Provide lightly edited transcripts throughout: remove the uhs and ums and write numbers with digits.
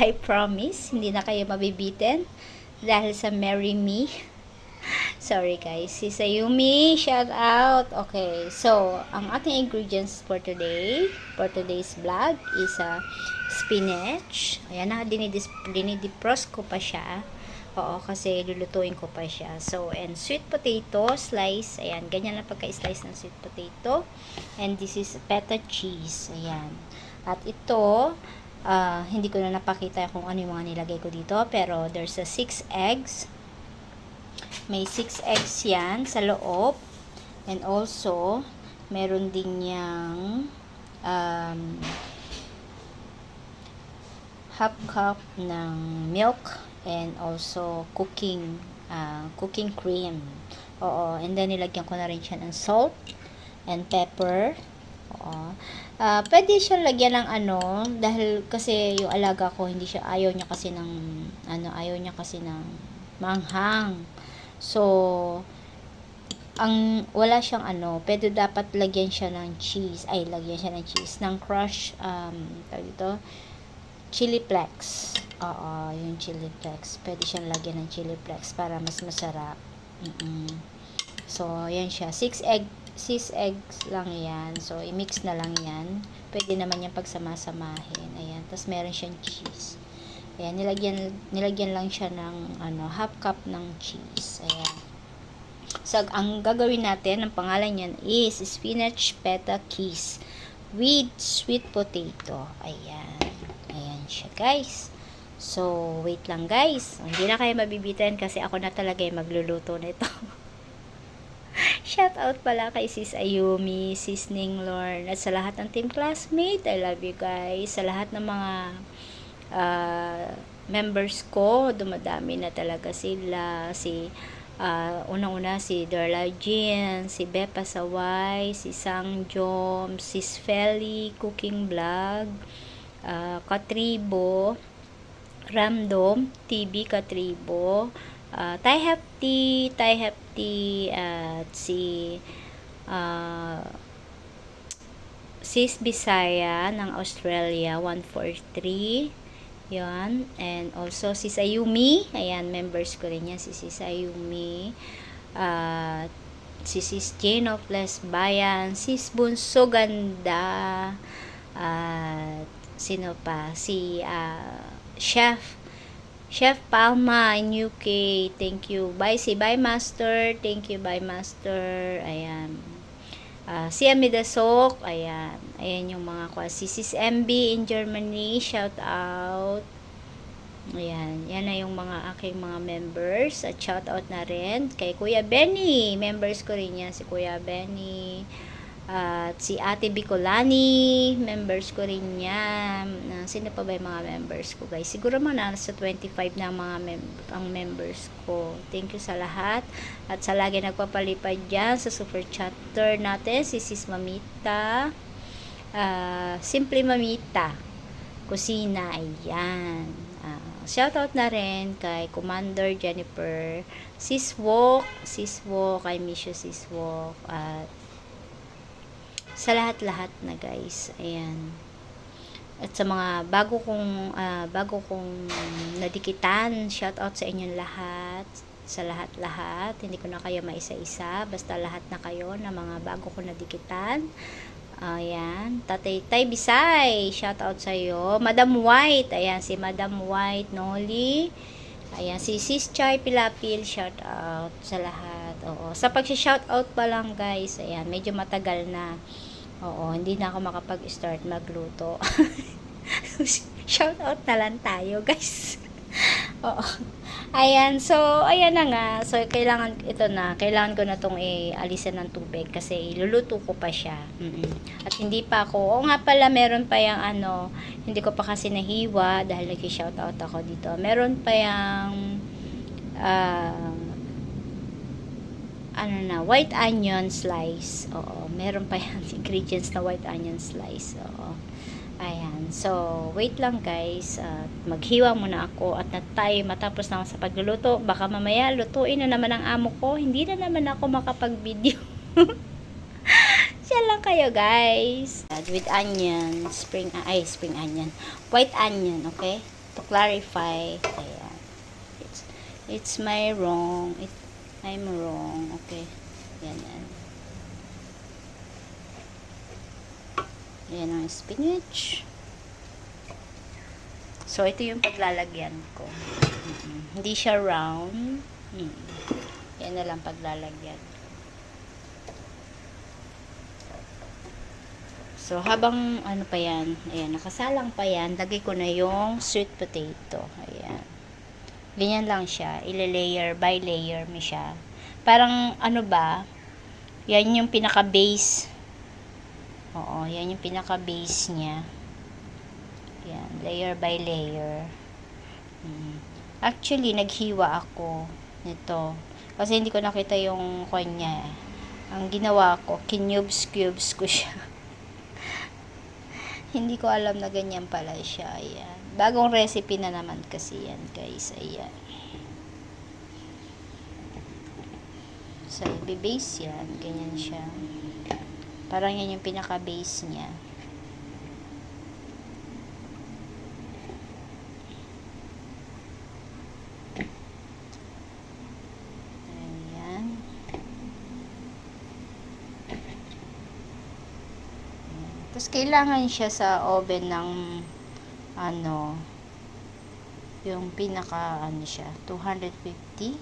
I promise, hindi na kayo mabibitin dahil sa Marry Me. Sorry guys, si Sayumi, shout out. Okay, so ang ating ingredients for today's vlog is spinach. Ayan na, dinidefrost ko pa siya. Oo, kasi lulutuin ko pa siya. So, and sweet potato slice. Ayan, ganyan lang pagka-slice ng sweet potato. And this is feta cheese. Ayan. At ito, hindi ko na napakita kung ano yung mga nilagay ko dito. Pero there's 6 eggs. May 6 eggs yan sa loob. And also, meron din niyang half cup ng milk and also cooking cream. Oo, and then nilagyan ko na rin siya ng salt and pepper. Oo. Pwede siya lagyan ng dahil kasi yung alaga ko ayaw niya kasi ng manghang. So, wala siyang pero dapat lagyan siya ng cheese, ng crush, tawag dito, chili flakes. Oo, yung chili flakes. Pwede siyang lagyan ng chili flakes para mas masarap. So, yan siya. 6 eggs lang yan. So, i-mix na lang yan. Pwede naman yan pagsama-samahin. Ayan. Tapos, meron siyang cheese. Ayan. Nilagyan lang siya ng half cup ng cheese. Ayan. So, ang gagawin natin, ang pangalan niyan is spinach feta cheese with sweet potato. Ayan. Ayan siya, guys. So, wait lang, guys. Hindi na kayo mabibitan kasi ako na talaga yung magluluto nito. Shout out pala kay Sis Ayumi, Sis Ninglorn, at sa lahat ng team classmate. I love you, guys. Sa lahat ng mga members ko, dumadami na talaga sila. Unang-una si Darla Jean, si Bepa Saway, si Sang Jom, Sis Feli Cooking Vlog, Katribo, Ramdom TV Katribo, Thai Hefty, at si Sis Bisaya ng Australia 143. Yan. And also si Sayumi, ayan, members ko rin yan, si Sayumi, si Sis Jane of Les Bayan, Sis Bunso Ganda, sino pa, si Chef Palma in UK, thank you. Bye Master, thank you, Bye Master. Ayan. Si Amidasok, ayan. Ayan yung mga si Sis MB in Germany, shout out. Ayan, yan na yung mga aking mga members. At shout out na rin kay Kuya Benny, members ko rin yan, si Kuya Benny. At si Ate Bicolani, members ko rin yan. Sino pa ba yung mga members ko, guys? Siguro mga nasa 25 na ang members ko. Thank you sa lahat. At sa lagi nagpapalipad dyan sa super chatter natin, si Sis Mamita, Simple Mamita Kusina, ayan. Shoutout na rin kay Commander Jennifer, Sis Wok, I miss you, Sis Wok. At sa lahat-lahat na, guys. Ayan. At sa mga bago kong nadikitan, shout out sa inyong lahat. Sa lahat-lahat. Hindi ko na kayo maisa-isa. Basta lahat na kayo na mga bago kong nadikitan. Ayan. Tatay Tay Bisay, shout out sa iyo. Madam White. Ayan, si Madam White Noli. Ayan, si Sis Chai Pilapil, shout out sa lahat. Oo. Sa pag-shout out pa lang, guys, ayan, medyo matagal na. Oo, hindi na ako makapag-start magluto. Shout out na lang tayo, guys. Oo. Ayan, so ayan na nga. So kailangan ko na tong alisan ng tubig kasi iluluto ko pa siya. At hindi pa ako. Oo nga pala, meron pa yang hindi ko pa kasi nahiwa dahil nag-shout out ako dito. Meron pa yang white onion slice. Oo, meron pa yung ingredients na white onion slice. Oo. Ayan. So, wait lang, guys. Maghiwa muna ako at matapos na ako sa pagluluto. Baka mamaya lutuin na naman ang amo ko. Hindi na naman ako makapag-video. Siya lang kayo, guys. With onion, spring onion, white onion, okay? to clarify. Ayan. It's my wrong. I'm wrong. Okay. Yan. Ayan ang spinach. So, ito yung paglalagyan ko. Hindi siya round. Yan na lang paglalagyan. So, habang ano pa yan, ayan, nakasalang pa yan, lagay ko na yung sweet potato. Ayan. Ganyan lang siya. Ile-layer by layer mo siya. Parang, ano ba, yan yung pinaka-base. Oo, yan yung pinaka-base niya. Yan, layer by layer. Actually, naghiwa ako nito. Kasi hindi ko nakita yung kanya. Ang ginawa ko, kinubes-cubes ko siya. Hindi ko alam na ganyan pala siya. Ayan. Bagong recipe na naman kasi yan, guys. Ayan. So, i-base yan. Ganyan siya. Parang yan yung pinaka-base niya. Tapos, kailangan siya sa oven ng, ano, yung pinaka, ano siya, 250.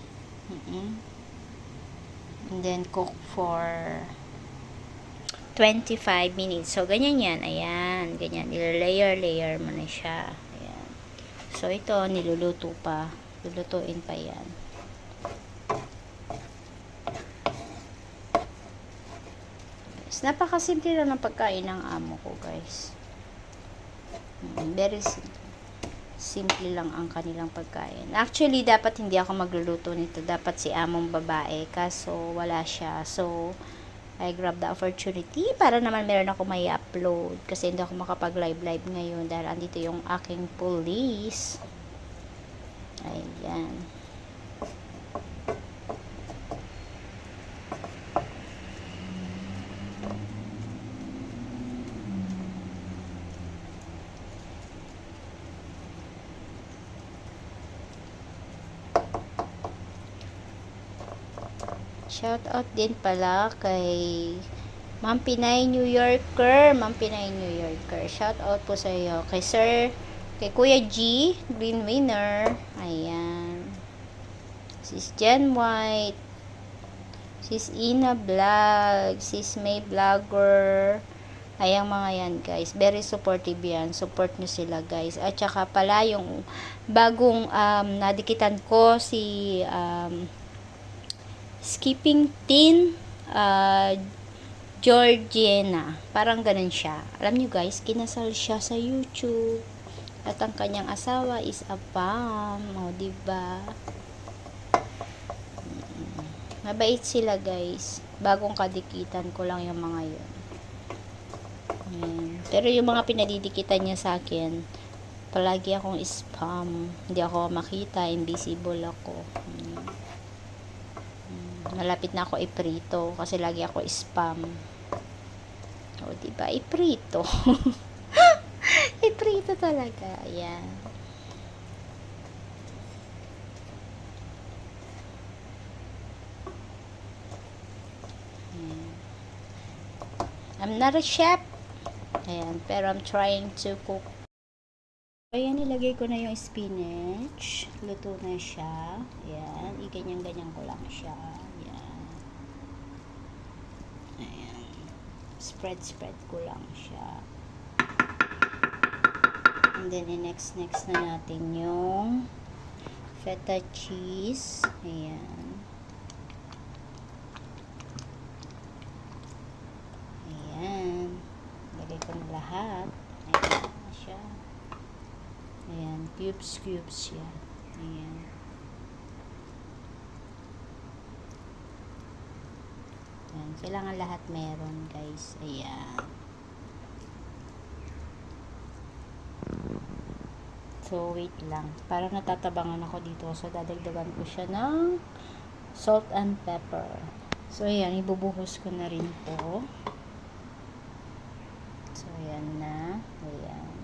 And then, cook for 25 minutes. So, ganyan yan. Ayan, ganyan. Layer mo na siya. Ayan. So, ito, niluluto pa. Lulutuin pa yan. Napakasimple lang ng pagkain ng amo ko, guys. Very simple lang ang kanilang pagkain. Actually, dapat hindi ako magluluto nito. Dapat si among babae. Kaso, wala siya. So, I grab the opportunity para naman meron ako may upload. Kasi hindi ako makapag-live ngayon dahil andito yung aking police. Ayan. Shout out din pala kay Ma'am Pinay New Yorker. Ma'am Pinay New Yorker. Shout out po sa iyo. Kay Sir, kay Kuya G, Green Winner. Ayan. Sis Jen White. Sis Ina Vlog. Sis May Vlogger. Ayang mga yan, guys. Very supportive yan. Support nyo sila, guys. At saka pala yung bagong nadikitan ko si Skipping Teen Georgiana. Parang ganun siya. Alam nyo, guys, kinasal siya sa YouTube. At ang kanyang asawa is a Pam. O, diba? Mabait sila, guys. Bagong kadikitan ko lang yung mga yun. Pero yung mga pinadidikitan niya sa akin, palagi akong spam. Hindi ako makita. Invisible ako. Malapit na ako iprito kasi lagi ako spam. O, diba? Iprito. Iprito talaga. Ayan. I'm not a chef. Ayan. Pero I'm trying to cook. Ayan, nilagay ko na yung spinach. Luto na siya. Ayan. Iganyan-ganyan ko lang siya. Spread ko lang siya. And then, next na natin yung feta cheese. Ayan. Ayan. Lagay ko na lahat. Ayan na siya. Ayan. Cubes siya. Ayan. Ayan. Kailangan lahat meron, guys. Ayan. So, wait lang. Parang natatabangan ako dito. So, dadagdagan ko siya ng salt and pepper. So, ayan. Ibubuhos ko na rin po. So, ayan na. Ayan.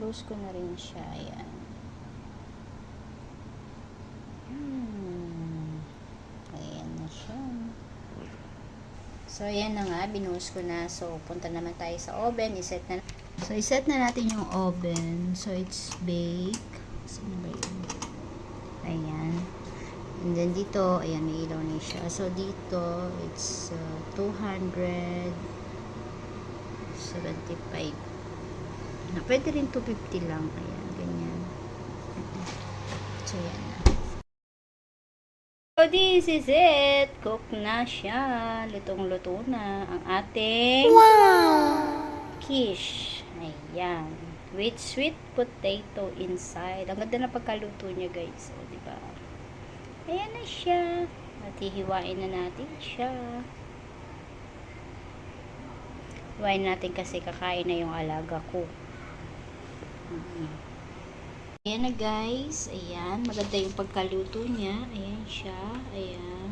Close ko na rin siya. Ayan. Ayan na siya. So, ayan na nga. Binuhos ko na. So, punta naman tayo sa oven. Iset na natin yung oven. So, it's bake. Saan ba yun? Ayan. And then, dito, ayan, may ilaw na siya. So, dito, it's 275. Pwede rin 250 lang. Ayan, ganyan. So, ayan na. So, this is it. Cook na siya. Lutong-luto na ang ating quiche. Ayan. With sweet potato inside. Ang ganda na pagkaluto niya, guys. O, diba? Ayan na siya. At hihiwain na natin siya. Hiwain natin kasi kakain na yung alaga ko. Ayan na, guys. Ayan. Maganda yung pagkaluto niya. Ayan siya. Ayan.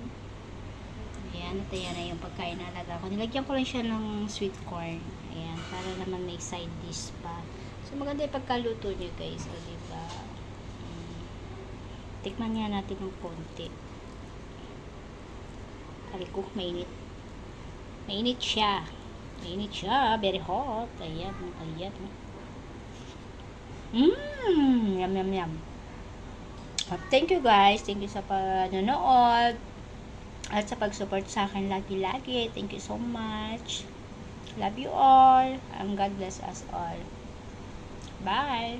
Ayan. At ayan na yung pagkain na alaga ko. Nilagyan ko lang siya ng sweet corn. Ayan. Para naman may side dish pa. So, maganda yung pagkaluto niya, guys. O, diba? Tikman nga natin ng konti. Kali ko, mainit. Mainit siya. Mainit siya. Very hot. Ayan. Ayan. Yum, yum, yum. Thank you, guys. Thank you sa panonood. At sa pag-support sa akin lagi-lagi. Thank you so much. Love you all. And God bless us all. Bye.